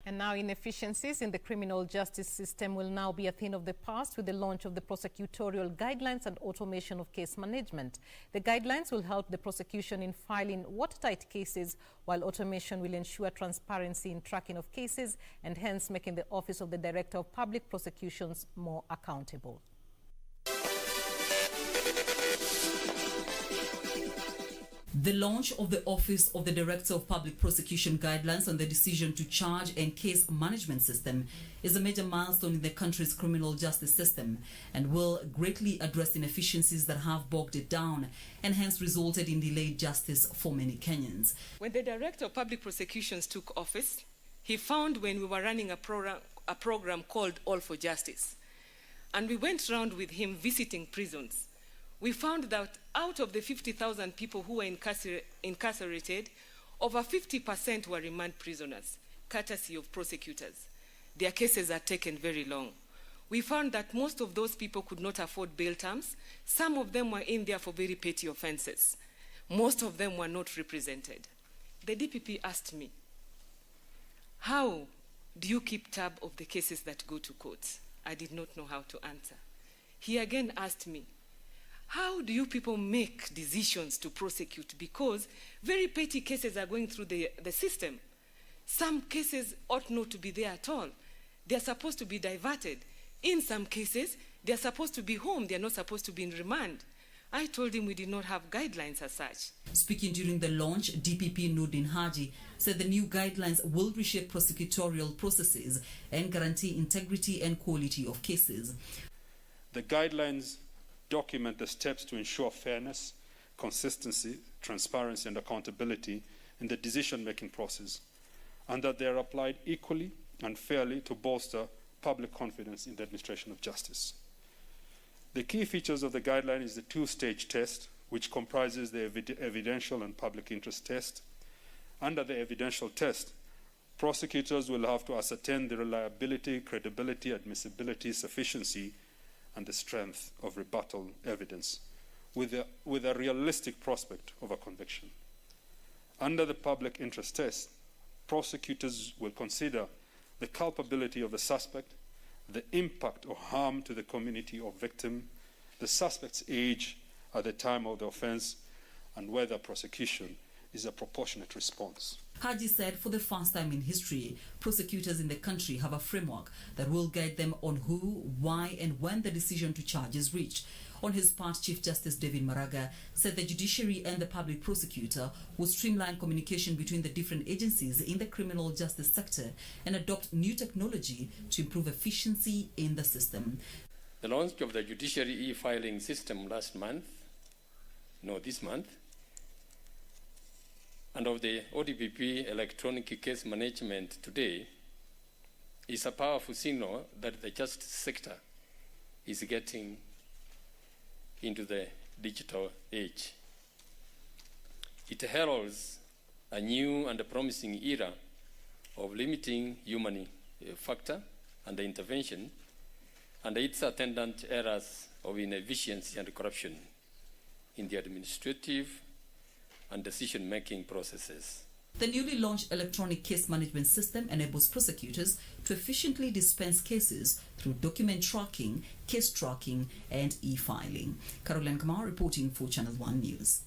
And now inefficiencies in the criminal justice system will now be a thing of the past with the launch of the prosecutorial guidelines and automation of case management. The guidelines will help the prosecution in filing watertight cases, while automation will ensure transparency in tracking of cases and hence making the Office of the Director of Public Prosecutions more accountable. The launch of the Office of the Director of Public Prosecution guidelines on the decision to charge and case management system is a major milestone in the country's criminal justice system and will greatly address inefficiencies that have bogged it down and hence resulted in delayed justice for many Kenyans. When the Director of Public Prosecutions took office, he found when we were running a program called All for Justice, and we went around with him visiting prisons. We found that out of the 50,000 people who were incarcerated, over 50% were remand prisoners, courtesy of prosecutors. Their cases are taken very long. We found that most of those people could not afford bail terms. Some of them were in there for very petty offenses. Most of them were not represented. The DPP asked me, how do you keep tab of the cases that go to courts? I did not know how to answer. He again asked me, how do you people make decisions to prosecute? Because very petty cases are going through the system. Some cases ought not to be there at all. They're supposed to be diverted. In some cases, they're supposed to be home. They're not supposed to be in remand. I told him we did not have guidelines as such. Speaking during the launch, DPP Nurdin Haji said the new guidelines will reshape prosecutorial processes and guarantee integrity and quality of cases. The guidelines document the steps to ensure fairness, consistency, transparency and accountability in the decision-making process, and that they are applied equally and fairly to bolster public confidence in the administration of justice. The key features of the guideline is the two-stage test, which comprises the evidential and public interest test. Under the evidential test, prosecutors will have to ascertain the reliability, credibility, admissibility, sufficiency, and the strength of rebuttal evidence with a realistic prospect of a conviction. Under the public interest test, prosecutors will consider the culpability of the suspect, the impact or harm to the community or victim, the suspect's age at the time of the offense, and whether prosecution is a proportionate response. Haji said for the first time in history, prosecutors in the country have a framework that will guide them on who, why, and when the decision to charge is reached. On his part, Chief Justice David Maraga said the judiciary and the public prosecutor will streamline communication between the different agencies in the criminal justice sector and adopt new technology to improve efficiency in the system. The launch of the judiciary e-filing system this month, and of the ODPP electronic case management today is a powerful signal that the justice sector is getting into the digital age. It heralds a new and a promising era of limiting human factor and intervention and its attendant errors of inefficiency and corruption in the administrative and decision-making processes. The newly launched electronic case management system enables prosecutors to efficiently dispense cases through document tracking, case tracking, and e-filing. Caroline Kamau reporting for Channel 1 News.